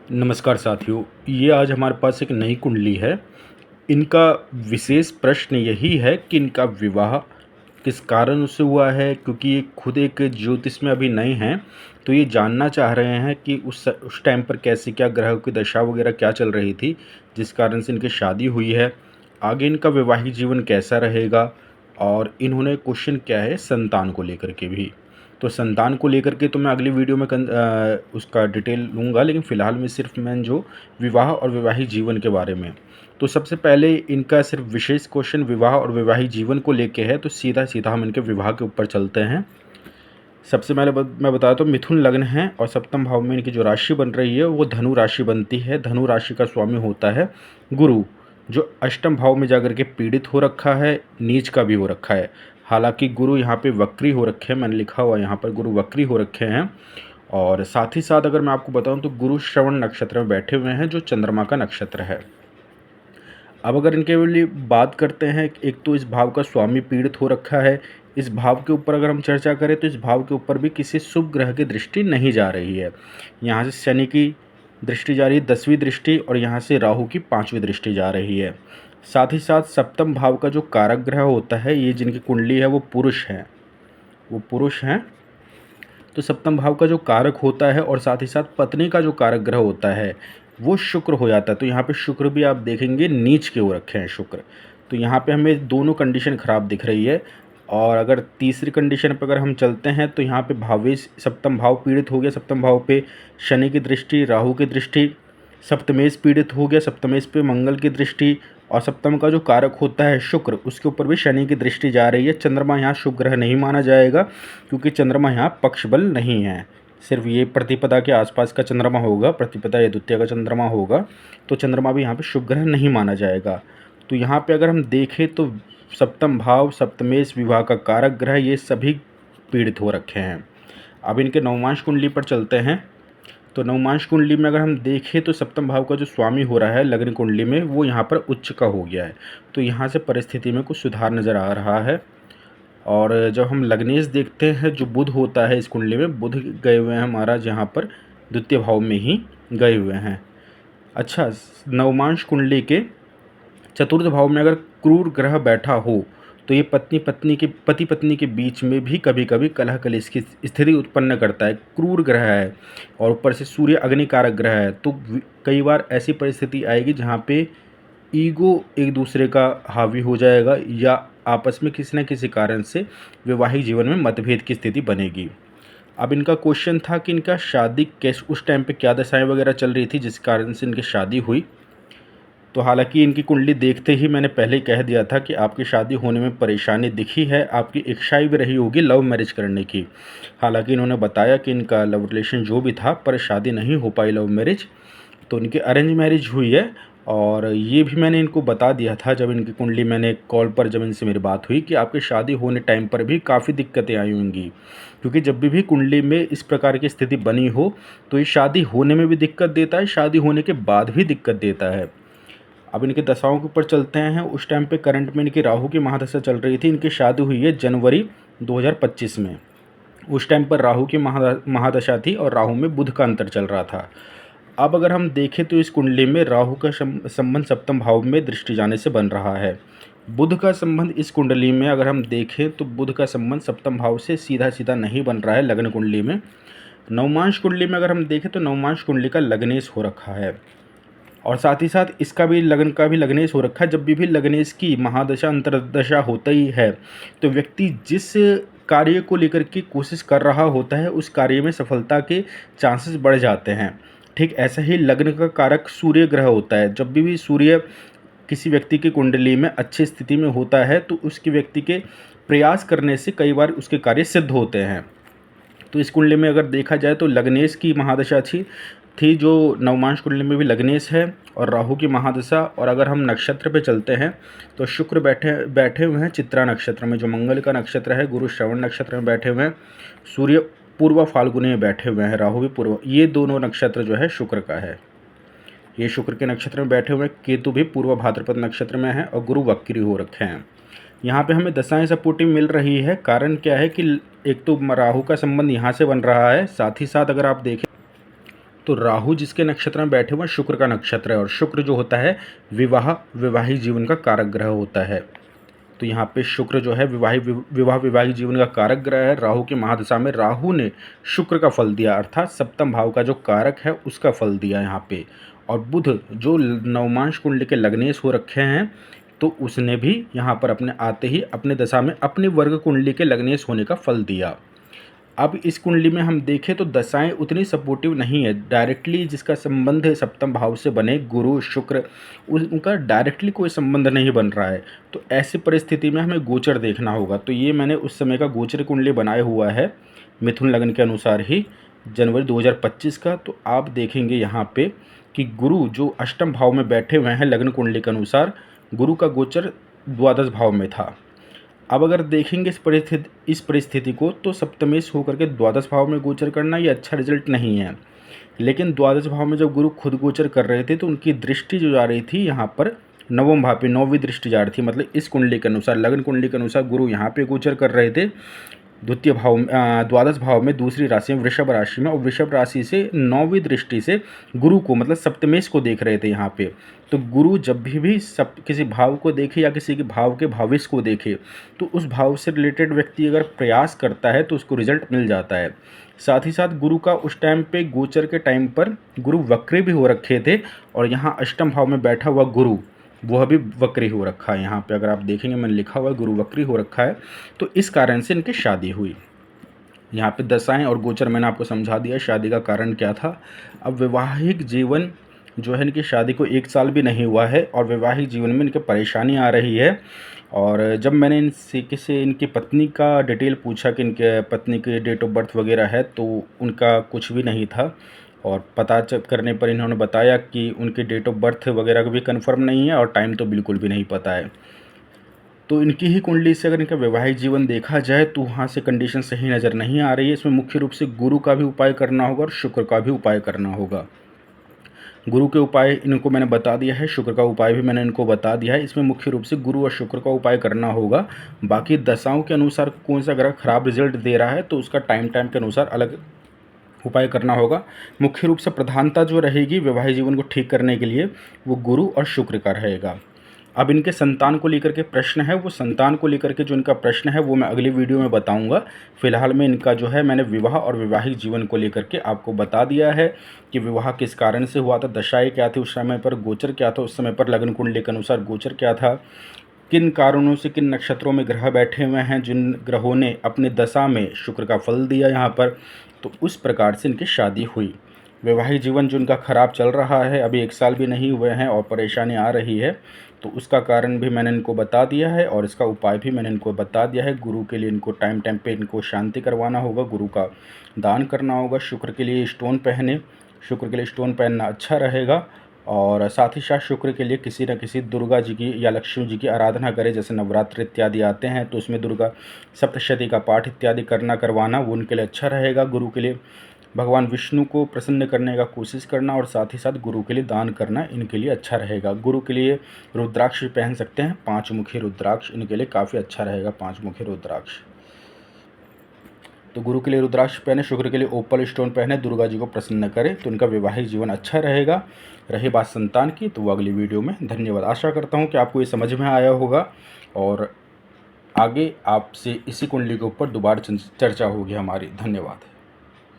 नमस्कार साथियों, ये आज हमारे पास एक नई कुंडली है। इनका विशेष प्रश्न यही है कि इनका विवाह किस कारण से हुआ है, क्योंकि ये खुद एक ज्योतिष में अभी नए हैं। तो ये जानना चाह रहे हैं कि उस टाइम पर कैसे क्या ग्रहों की दशा वगैरह क्या चल रही थी, जिस कारण से इनकी शादी हुई है। आगे इनका वैवाहिक जीवन कैसा रहेगा, और इन्होंने क्वेश्चन क्या है संतान को लेकर के भी। तो संतान को लेकर के तो मैं अगली वीडियो में उसका डिटेल लूँगा, लेकिन फ़िलहाल में सिर्फ मैं जो विवाह और वैवाहिक जीवन के बारे में। तो सबसे पहले इनका सिर्फ विशेष क्वेश्चन विवाह और वैवाहिक जीवन को लेके है, तो सीधा सीधा हम इनके विवाह के ऊपर चलते हैं। सबसे पहले मैं बताता हूँ, मिथुन लग्न है और सप्तम भाव में इनकी जो राशि बन रही है वो धनु राशि बनती है। धनु राशि का स्वामी होता है गुरु, जो अष्टम भाव में जाकर के पीड़ित हो रखा है, नीच का भी हो रखा है। हालांकि गुरु यहाँ पे वक्री हो रखे हैं, मैंने लिखा हुआ यहाँ पर गुरु वक्री हो रखे हैं। और साथ ही साथ अगर मैं आपको बताऊं तो गुरु श्रवण नक्षत्र में बैठे हुए हैं, जो चंद्रमा का नक्षत्र है। अब अगर इनके लिए बात करते हैं, एक तो इस भाव का स्वामी पीड़ित हो रखा है। इस भाव के ऊपर अगर हम चर्चा करें तो इस भाव के ऊपर भी किसी शुभ ग्रह की दृष्टि नहीं जा रही है। यहाँ से शनि की दृष्टि जा रही है 10वीं दृष्टि, और यहाँ से राहु की 5वीं दृष्टि जा रही है। साथ ही साथ सप्तम भाव का जो कारक ग्रह होता है, ये जिनकी कुंडली है वो पुरुष हैं, वो पुरुष हैं। तो सप्तम भाव का जो कारक होता है और साथ ही साथ पत्नी का जो कारक ग्रह होता है वो शुक्र हो जाता है। तो यहाँ पे शुक्र भी आप देखेंगे नीच के हो रखे हैं शुक्र। तो यहाँ पे हमें दोनों कंडीशन ख़राब दिख रही है। और अगर तीसरी कंडीशन पर अगर हम चलते हैं तो यहाँ पे भावेश सप्तम भाव पीड़ित हो गया। सप्तम भाव पे शनि की दृष्टि, राहु की दृष्टि। सप्तमेश पीड़ित हो गया, सप्तमेश पे मंगल की दृष्टि। और सप्तम का जो कारक होता है शुक्र, उसके ऊपर भी शनि की दृष्टि जा रही है। चंद्रमा यहाँ शुभ ग्रह नहीं माना जाएगा, क्योंकि चंद्रमा यहाँ पक्ष बल नहीं है। सिर्फ ये प्रतिपदा के आसपास का चंद्रमा होगा, प्रतिपदा या द्वितीय का चंद्रमा होगा। तो चंद्रमा भी यहाँ पे शुभ ग्रह नहीं माना जाएगा। तो यहाँ पे अगर हम देखें तो सप्तम भाव, सप्तमेश, विवाह का कारक ग्रह, ये सभी पीड़ित हो रखे हैं। अब इनके नवमांश कुंडली पर चलते हैं। तो नवमांश कुंडली में अगर हम देखें तो सप्तम भाव का जो स्वामी हो रहा है लग्न कुंडली में, वो यहाँ पर उच्च का हो गया है। तो यहाँ से परिस्थिति में कुछ सुधार नज़र आ रहा है। और जब हम लग्नेश देखते हैं, जो बुध होता है इस कुंडली में, बुध गए हुए हैं हमारा जहाँ पर द्वितीय भाव में ही गए हुए हैं। अच्छा, नवमांश कुंडली के चतुर्थ भाव में अगर क्रूर ग्रह बैठा हो तो ये पति पत्नी के बीच में भी कभी कभी कलह कलेश की स्थिति उत्पन्न करता है। क्रूर ग्रह है और ऊपर से सूर्य अग्नि कारक ग्रह है, तो कई बार ऐसी परिस्थिति आएगी जहाँ पे ईगो एक दूसरे का हावी हो जाएगा, या आपस में किसी न किसी कारण से वैवाहिक जीवन में मतभेद की स्थिति बनेगी। अब इनका क्वेश्चन था कि इनका शादी कैसे, उस टाइम पे क्या दशाएं वगैरह चल रही थी जिस कारण से इनकी शादी हुई। तो हालांकि इनकी कुंडली देखते ही मैंने पहले ही कह दिया था कि आपकी शादी होने में परेशानी दिखी है, आपकी इच्छा भी रही होगी लव मैरिज करने की। हालांकि इन्होंने बताया कि इनका लव रिलेशन जो भी था, पर शादी नहीं हो पाई लव मैरिज, तो इनकी अरेंज मैरिज हुई है। और ये भी मैंने इनको बता दिया था जब इनकी कुंडली, मैंने कॉल पर जब इनसे मेरी बात हुई, कि आपकी शादी होने टाइम पर भी काफ़ी दिक्कतें आई होंगी। क्योंकि जब भी कुंडली में इस प्रकार की स्थिति बनी हो तो ये शादी होने में भी दिक्कत देता है, शादी होने के बाद भी दिक्कत देता है। अब इनके दशाओं के ऊपर चलते हैं। उस टाइम पे करंट में इनकी राहु की महादशा चल रही थी। इनकी शादी हुई है जनवरी 2025 में। उस टाइम पर राहु की महादशा थी और राहु में बुध का अंतर चल रहा था। अब अगर हम देखें तो इस कुंडली में राहु का संबंध सप्तम भाव में दृष्टि जाने से बन रहा है। बुध का संबंध इस कुंडली में अगर हम देखें तो बुध का संबंध सप्तम भाव से सीधा सीधा नहीं बन रहा है लग्न कुंडली में। नवमांश कुंडली में अगर हम देखें तो नवमांश कुंडली का लग्नेश हो रखा है, और साथ ही साथ इसका भी लग्न का भी लग्नेश हो रखा है। जब भी लग्नेश की महादशा अंतर्दशा होता ही है तो व्यक्ति जिस कार्य को लेकर के कोशिश कर रहा होता है उस कार्य में सफलता के चांसेस बढ़ जाते हैं। ठीक ऐसा ही लग्न का कारक सूर्य ग्रह होता है। जब भी सूर्य किसी व्यक्ति की कुंडली में अच्छी स्थिति में होता है तो उसके व्यक्ति के प्रयास करने से कई बार उसके कार्य सिद्ध होते हैं। तो इस कुंडली में अगर देखा जाए तो लग्नेश की महादशा थी जो नवमांश कुंडली में भी लग्नेश है, और राहु की महादशा। और अगर हम नक्षत्र पे चलते हैं तो शुक्र बैठे हुए हैं चित्रा नक्षत्र में, जो मंगल का नक्षत्र है। गुरु श्रवण नक्षत्र में बैठे हुए हैं। सूर्य पूर्व फाल्गुनी में बैठे हुए हैं, राहु भी पूर्व। ये दोनों नक्षत्र जो है शुक्र का है, ये शुक्र के नक्षत्र में बैठे हुए हैं। केतु भी पूर्व भाद्रपद नक्षत्र में है और गुरु वक्री हो रखे हैं। यहाँ पे हमें दशाएं सपोर्टिव मिल रही है। कारण क्या है कि एक तो राहु का संबंध यहाँ से बन रहा है, साथ ही साथ अगर आप देखें तो राहु जिसके नक्षत्र में बैठे हुए हैं शुक्र का नक्षत्र है, और शुक्र जो होता है वैवाहिक जीवन का कारक ग्रह होता है। तो यहाँ पे शुक्र जो है वैवाहिक जीवन का कारक ग्रह है। राहु की महादशा में राहु ने शुक्र का फल दिया, अर्थात सप्तम भाव का जो कारक है उसका फल दिया यहाँ पे। और बुध जो नवमांश कुंडली के लग्नेश हो रखे हैं, तो उसने भी यहाँ पर अपने आते ही अपने दशा में अपनी वर्ग कुंडली के लग्नेश होने का फल दिया। अब इस कुंडली में हम देखें तो दशाएं उतनी सपोर्टिव नहीं है। डायरेक्टली जिसका संबंध है सप्तम भाव से बने गुरु शुक्र, उनका डायरेक्टली कोई संबंध नहीं बन रहा है। तो ऐसी परिस्थिति में हमें गोचर देखना होगा। तो ये मैंने उस समय का गोचर कुंडली बनाया हुआ है मिथुन लग्न के अनुसार ही, जनवरी 2025 का। तो आप देखेंगे यहाँ पे कि गुरु जो अष्टम भाव में बैठे हुए हैं लग्न कुंडली के अनुसार, गुरु का गोचर द्वादश भाव में था। अब अगर देखेंगे इस परिस्थिति को, तो सप्तमेश होकर के द्वादश भाव में गोचर करना ये अच्छा रिजल्ट नहीं है। लेकिन द्वादश भाव में जब गुरु खुद गोचर कर रहे थे, तो उनकी दृष्टि जो जा रही थी यहाँ पर नवम भाव पे, नौवीं दृष्टि जा रही थी। मतलब इस कुंडली के अनुसार, लग्न कुंडली के अनुसार गुरु यहाँ पे गोचर कर रहे थे द्वितीय भाव द्वादश भाव में, दूसरी राशि में, वृषभ राशि में, और वृषभ राशि से नौवीं दृष्टि से गुरु को, मतलब सप्तमेश को देख रहे थे यहाँ पे। तो गुरु जब भी किसी भाव को देखे या किसी के भाव के भाविश को देखे, तो उस भाव से रिलेटेड व्यक्ति अगर प्रयास करता है तो उसको रिजल्ट मिल जाता है। साथ ही साथ गुरु का उस टाइम पे गोचर के टाइम पर गुरु वक्री भी हो रखे थे, और यहाँ अष्टम भाव में बैठा हुआ गुरु वह भी वक्री हो रखा है। यहाँ पे अगर आप देखेंगे मैंने लिखा हुआ है गुरु वक्री हो रखा है। तो इस कारण से इनकी शादी हुई। यहाँ पे दशाएं और गोचर मैंने आपको समझा दिया शादी का कारण क्या था। अब वैवाहिक जीवन जो है, इनकी शादी को 1 साल भी नहीं हुआ है, और वैवाहिक जीवन में इनके परेशानी आ रही है। और जब मैंने इनसे इनकी पत्नी का डिटेल पूछा कि इनके पत्नी की डेट ऑफ बर्थ वगैरह है, तो उनका कुछ भी नहीं था। और पता करने पर इन्होंने बताया कि उनकी डेट ऑफ बर्थ वगैरह भी कंफर्म नहीं है, और टाइम तो बिल्कुल भी नहीं पता है। तो इनकी ही कुंडली से अगर इनका वैवाहिक जीवन देखा जाए, तो वहाँ से कंडीशन सही नज़र नहीं आ रही है। इसमें मुख्य रूप से गुरु का भी उपाय करना होगा और शुक्र का भी उपाय करना होगा। गुरु के उपाय इनको मैंने बता दिया है, शुक्र का उपाय भी मैंने इनको बता दिया है। इसमें मुख्य रूप से गुरु और शुक्र का उपाय करना होगा। बाकी दशाओं के अनुसार कौन सा ग्रह खराब रिजल्ट दे रहा है, तो उसका टाइम के अनुसार अलग उपाय करना होगा। मुख्य रूप से प्रधानता जो रहेगी वैवाहिक जीवन को ठीक करने के लिए, वो गुरु और शुक्र का रहेगा। अब इनके संतान को लेकर के प्रश्न है, वो संतान को लेकर के जो इनका प्रश्न है वो मैं अगली वीडियो में बताऊंगा। फिलहाल में इनका जो है मैंने विवाह और वैवाहिक जीवन को लेकर के आपको बता दिया है कि विवाह किस कारण से हुआ था, दशाएं क्या थी उस समय पर, गोचर क्या था उस समय पर, लग्न कुंडली के अनुसार गोचर क्या था, किन कारणों से किन नक्षत्रों में ग्रह बैठे हुए हैं, जिन ग्रहों ने अपनी दशा में शुक्र का फल दिया यहाँ पर, तो उस प्रकार से इनकी शादी हुई। वैवाहिक जीवन जो इनका ख़राब चल रहा है, अभी 1 साल भी नहीं हुए हैं और परेशानी आ रही है, तो उसका कारण भी मैंने इनको बता दिया है और इसका उपाय भी मैंने इनको बता दिया है। गुरु के लिए इनको टाइम पे इनको शांति करवाना होगा, गुरु का दान करना होगा। शुक्र के लिए स्टोन पहने, शुक्र के लिए स्टोन पहनना अच्छा रहेगा। और साथ ही साथ शुक्र के लिए किसी न किसी दुर्गा जी की या लक्ष्मी जी की आराधना करें। जैसे नवरात्र इत्यादि आते हैं तो उसमें दुर्गा सप्तशती का पाठ इत्यादि करवाना वो उनके लिए अच्छा रहेगा। गुरु के लिए भगवान विष्णु को प्रसन्न करने का कोशिश करना और साथ ही साथ गुरु के लिए दान करना इनके लिए अच्छा रहेगा। गुरु के लिए रुद्राक्ष भी पहन सकते हैं, 5 मुखी रुद्राक्ष इनके लिए काफ़ी अच्छा रहेगा, 5 मुखी रुद्राक्ष। तो गुरु के लिए रुद्राक्ष पहने, शुक्र के लिए ओपल स्टोन पहने, दुर्गा जी को प्रसन्न करें तो इनका वैवाहिक जीवन अच्छा रहेगा। रही बात संतान की, तो वो अगली वीडियो में। धन्यवाद। आशा करता हूँ कि आपको ये समझ में आया होगा और आगे आपसे इसी कुंडली के ऊपर दोबारा चर्चा होगी हमारी। धन्यवाद।